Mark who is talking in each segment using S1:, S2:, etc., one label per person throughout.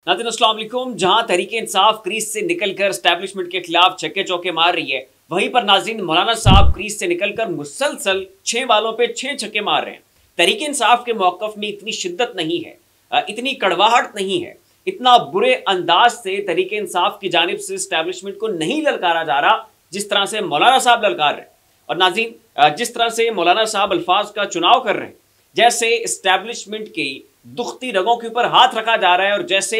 S1: नाज़रीन अस्सलाम वालेकुम। जहां तहरीक इंसाफ क्रीज से निकलकर एस्टैब्लिशमेंट के खिलाफ छक्के चौके मार रही है, वहीं पर नाज़रीन मौलाना साहब क्रीज से निकलकर मुसलसल 6 बालों पे 6 छक्के मार रहे हैं। तहरीक इंसाफ के मौक़िफ़ में इतनी शिद्दत नहीं है, इतनी कड़वाहट नहीं है, इतना बुरे अंदाज से तहरीक इंसाफ की जानिब से एस्टैब्लिशमेंट को नहीं ललकारा जा रहा जिस तरह से मौलाना साहब ललकार रहे हैं। और नाज़रीन जिस तरह से मौलाना साहब अल्फाज का चुनाव कर रहे हैं, जैसे एस्टैब्लिशमेंट की दुखती रगों के ऊपर हाथ रखा जा रहा है और जैसे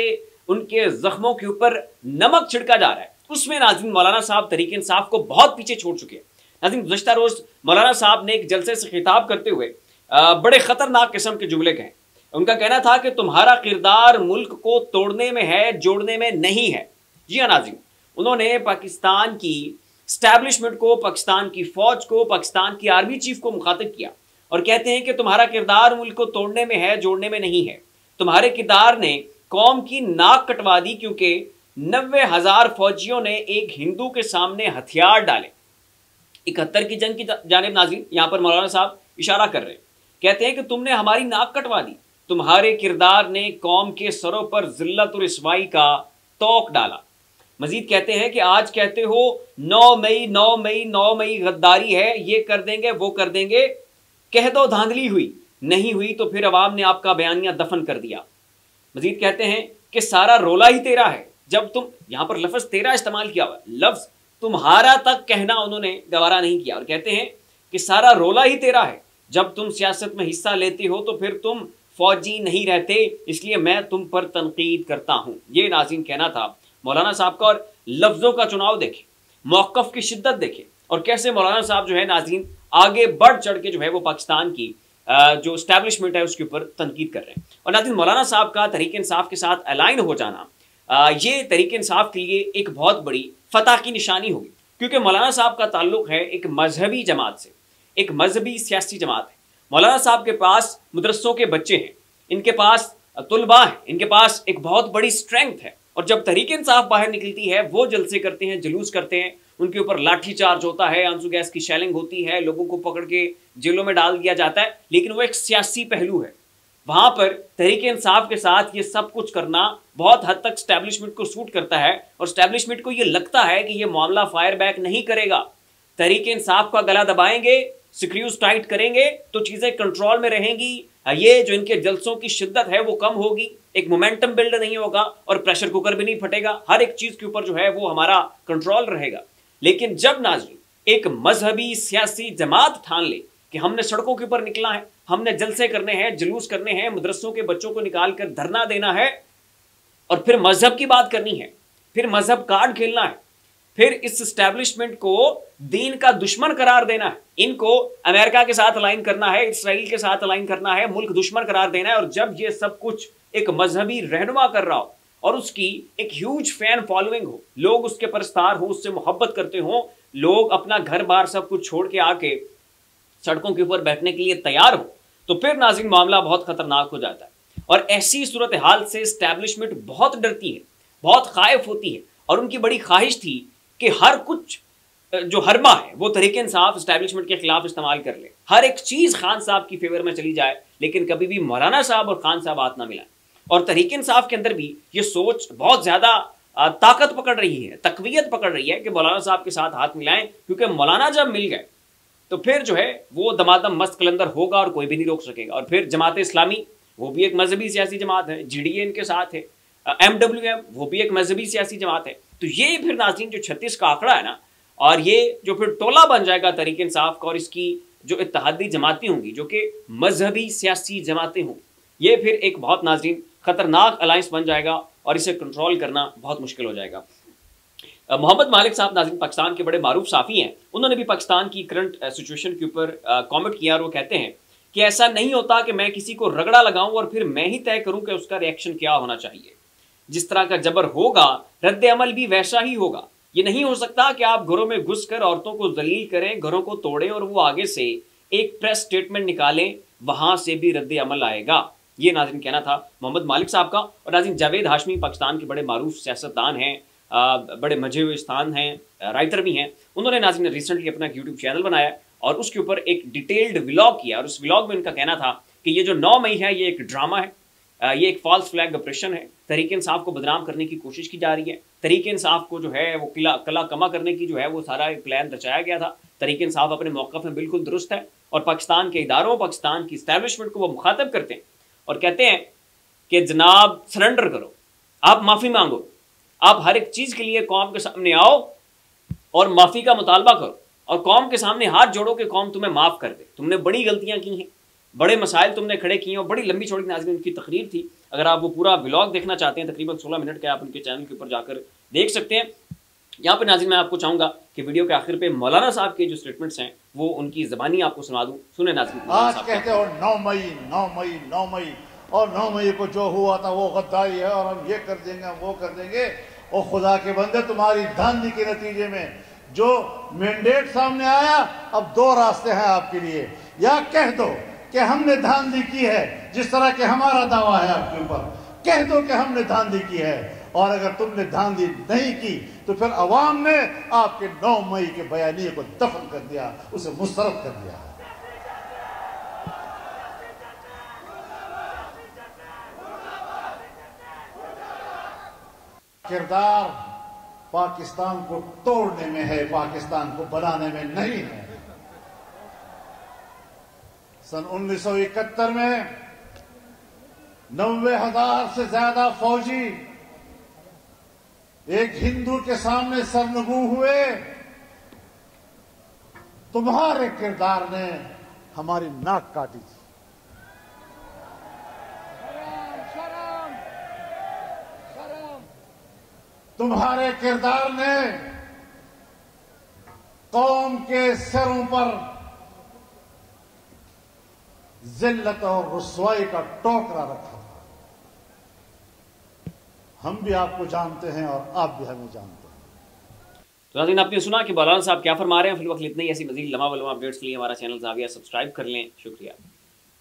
S1: उनके जख्मों के ऊपर नमक छिड़का जा रहा है, उसमें नाज़रीन मौलाना साहब तहरीक इंसाफ को बहुत पीछे छोड़ चुके हैं। नाज़रीन गुज़श्ता रोज़ मौलाना साहब ने एक जलसे से खिताब करते हुए बड़े ख़तरनाक किस्म के जुमले कहे। उनका कहना था कि तुम्हारा किरदार मुल्क को तोड़ने में है, जोड़ने में नहीं है। जी हाँ नाज़रीन, उन्होंने पाकिस्तान की एस्टैब्लिशमेंट को, पाकिस्तान की फ़ौज को, पाकिस्तान की आर्मी चीफ को मुखातिब किया और कहते हैं कि तुम्हारा किरदार मुल्क को तोड़ने में है, जोड़ने में नहीं है। तुम्हारे किरदार ने कौम की नाक कटवा दी, क्योंकि 90,000 फौजियों ने एक हिंदू के सामने हथियार डाले। 71 की जंग की जानिब नाज़रीन यहाँ पर मौलाना साहब इशारा कर रहे हैं, कहते हैं कि तुमने हमारी नाक कटवा दी। तुम्हारे किरदार ने कौम के सरों पर जिल्लत और रिसवाई का तोक डाला। मजीद कहते हैं कि आज कहते हो 9 मई 9 मई 9 मई गद्दारी है, ये कर देंगे वो कर देंगे, कह दो धांधली हुई, नहीं हुई तो फिर अवाम ने आपका बयानिया दफन कर दिया। मजीद कहते हैं कि सारा रोला ही तेरा है। जब तुम, यहाँ पर लफ्ज़ तेरा इस्तेमाल किया हुआ, लफ्ज़ तुम्हारा तक कहना उन्होंने गवारा नहीं किया और कहते हैं कि सारा रोला ही तेरा है। जब तुम सियासत में हिस्सा लेते हो तो फिर तुम फौजी नहीं रहते, इसलिए मैं तुम पर तनकीद करता हूँ। ये नाज़रीन कहना था मौलाना साहब का। और लफ्ज़ों का चुनाव देखें, मौक़िफ़ की शिद्दत देखें और कैसे मौलाना साहब जो है नाज़रीन आगे बढ़ चढ़ के जो है वो पाकिस्तान की जो एस्टैब्लिशमेंट है उसके ऊपर तनकीद कर रहे हैं। और नाज़रीन मौलाना साहब का तहरीक इंसाफ के साथ अलाइन हो जाना ये तहरीक इंसाफ के लिए एक बहुत बड़ी फतह की निशानी होगी, क्योंकि मौलाना साहब का ताल्लुक़ है एक मजहबी जमात से, एक मजहबी सियासी जमात है। मौलाना साहब के पास मदरसों के बच्चे हैं, इनके पास तुलबा हैं, इनके पास एक बहुत बड़ी स्ट्रेंथ है। और जब तहरीक इंसाफ बाहर निकलती है, वो जलसे करते हैं, जुलूस करते हैं, उनके ऊपर लाठी चार्ज होता है, आंसू गैस की शेलिंग होती है, लोगों को पकड़ के जेलों में डाल दिया जाता है, लेकिन वो एक सियासी पहलू है। वहाँ पर तहरीक इंसाफ के साथ ये सब कुछ करना बहुत हद तक स्टैब्लिशमेंट को सूट करता है और स्टैब्लिशमेंट को ये लगता है कि ये मामला फायर बैक नहीं करेगा। तहरीक इंसाफ का गला दबाएंगे, स्क्रूज टाइट करेंगे तो चीज़ें कंट्रोल में रहेंगी, ये जो इनके जलसों की शिद्दत है वो कम होगी, एक मोमेंटम बिल्ड नहीं होगा और प्रेशर कुकर भी नहीं फटेगा, हर एक चीज़ के ऊपर जो है वो हमारा कंट्रोल रहेगा। लेकिन जब नाज़रीन एक मजहबी सियासी जमात ठान ले कि हमने सड़कों के ऊपर निकलना है, हमने जलसे करने हैं, जुलूस करने हैं, मदरसों के बच्चों को निकाल कर धरना देना है और फिर मजहब की बात करनी है, फिर मजहब कार्ड खेलना है, फिर इस एस्टैब्लिशमेंट को दीन का दुश्मन करार देना है, इनको अमेरिका के साथ अलाइन करना है, इसराइल के साथ अलाइन करना है, मुल्क दुश्मन करार देना है। और जब ये सब कुछ एक मजहबी रहनुमा कर रहा हो और उसकी एक ह्यूज फैन फॉलोइंग हो, लोग उसके परस्तार हो, उससे मोहब्बत करते हो, लोग अपना घर बार सब कुछ छोड़ के आके सड़कों के ऊपर बैठने के लिए तैयार हो, तो फिर नाज़रीन मामला बहुत खतरनाक हो जाता है। और ऐसी सूरत हाल से एस्टैब्लिशमेंट बहुत डरती है, बहुत खाइफ होती है और उनकी बड़ी ख्वाहिश थी कि हर कुछ जो हरबा है वो तहरीक इंसाफ एस्टैब्लिशमेंट के खिलाफ इस्तेमाल कर ले, हर एक चीज़ खान साहब की फेवर में चली जाए, लेकिन कभी भी मौलाना साहब और खान साहब हाथ ना मिलाएं। और तहरीक इंसाफ के अंदर भी ये सोच बहुत ज़्यादा ताकत पकड़ रही है, तकवीयत पकड़ रही है कि मौलाना साहब के साथ हाथ मिलाएं, क्योंकि मौलाना जब मिल गए तो फिर जो है वो दमादम मस्त कलंदर होगा और कोई भी नहीं रोक सकेगा। और फिर जमात इस्लामी, वो भी एक मजहबी सियासी जमात है, GDA इनके साथ है, MWM वो भी एक मजहबी सियासी जमात है। तो ये फिर नाज़रीन जो 36 का आंकड़ा है ना, और ये जो फिर टोला बन जाएगा तहरीक इंसाफ का और इसकी जो इत्तेहादी जमातें होंगी जो कि मजहबी सियासी जमातें हों, ये फिर एक बहुत नाज़रीन ख़तरनाक अलायंस बन जाएगा और इसे कंट्रोल करना बहुत मुश्किल हो जाएगा। मोहम्मद मालिक साहब नाज़रीन पाकिस्तान के बड़े मारूफ साफ़ी हैं, उन्होंने भी पाकिस्तान की करंट सिचुएशन के ऊपर कमेंट किया और वो कहते हैं कि ऐसा नहीं होता कि मैं किसी को रगड़ा लगाऊं और फिर मैं ही तय करूं कि उसका रिएक्शन क्या होना चाहिए। जिस तरह का जबर होगा रद्द अमल भी वैसा ही होगा। ये नहीं हो सकता कि आप घरों में घुसकर औरतों को जलील करें, घरों को तोड़ें और वो आगे से एक प्रेस स्टेटमेंट निकालें, वहां से भी रद्द अमल आएगा। ये नाज़रीन कहना था मोहम्मद मालिक साहब का। और नाज़रीन जावेद हाशमी पाकिस्तान के बड़े मारूफ सियासतदान हैं, बड़े मजे हुए स्थान हैं, राइटर भी हैं। उन्होंने नाज़रीन रिसेंटली अपना यूट्यूब चैनल बनाया और उसके ऊपर एक डिटेल्ड व्लॉग किया और उस व्लॉग में उनका कहना था कि ये जो 9 मई है ये एक ड्रामा है, یہ ایک فالس فلیگ آپریشن ہے، تحریک انصاف کو بدنام کرنے کی کوشش کی جا رہی ہے، تحریک انصاف کو جو ہے وہ کلا کما کرنے کی جو ہے وہ سارا ایک پلان رچایا گیا تھا۔ تحریک انصاف اپنے موقف میں بالکل درست ہے اور پاکستان کے اداروں، پاکستان کی اسٹیبلشمنٹ کو وہ مخاطب کرتے ہیں اور کہتے ہیں کہ جناب سرنڈر کرو، آپ معافی مانگو، آپ ہر ایک چیز کے لیے قوم کے سامنے آؤ اور معافی کا مطالبہ کرو اور قوم کے سامنے ہاتھ جوڑو کہ قوم تمہیں معاف کر دے، تم نے بڑی غلطیاں کی ہیں، بڑے مسائل تم نے کھڑے کیے ہیں، اور بڑی لمبی چوڑی ناظرین ان کی تقریر تھی۔ اگر آپ وہ پورا ولاگ دیکھنا چاہتے ہیں تقریباً 16 منٹ کا، آپ ان کے چینل کے اوپر جا کر دیکھ سکتے ہیں۔ یہاں پہ ناظرین میں آپ کو چاہوں گا کہ ویڈیو کے آخر پہ مولانا صاحب کے جو سٹیٹمنٹس ہیں وہ ان کی زبانی آپ کو سنا دوں، سنیں ناظرین۔
S2: آج کہتے ہو 9 مئی 9 مئی 9 مئی، اور 9 مئی کو جو ہوا تھا وہ غداری ہے اور ہم یہ کر دیں گے، ہم وہ کر دیں گے۔ اور خدا کے بندے، تمہاری دھاندلی کے نتیجے میں جو مینڈیٹ سامنے آیا، اب 2 راستے ہیں آپ کے لیے۔ یا کہہ دو کہ ہم نے دھاندلی کی ہے، جس طرح کہ ہمارا دعویٰ ہے آپ کے اوپر، کہہ دو کہ ہم نے دھاندلی کی ہے، اور اگر تم نے دھاندلی نہیں کی تو پھر عوام نے آپ کے 9 مئی کے بیانیے کو دفن کر دیا، اسے مسترد کر دیا۔ کردار پاکستان کو توڑنے میں ہے، پاکستان کو بنانے میں نہیں ہے۔ سن 1971 میں 90,000 سے زیادہ فوجی ایک ہندو کے سامنے سرنگو ہوئے، تمہارے کردار نے ہماری ناک کاٹی تھی۔ تمہارے کردار نے قوم کے سروں پر ذلت اور رسوائی کا ٹوکرا رکھا تھا۔ ہم بھی آپ کو جانتے ہیں اور آپ بھی ہمیں جانتے ہیں۔
S1: تو ناظرین آپ نے سنا کہ مولانا صاحب کیا فرما رہے ہیں۔ فی الوقت اتنا ہی، ایسی مزید لمحہ بلمحہ اپڈیٹس کے لیے ہمارا چینل زاویہ سبسکرائب کر لیں۔ شکریہ۔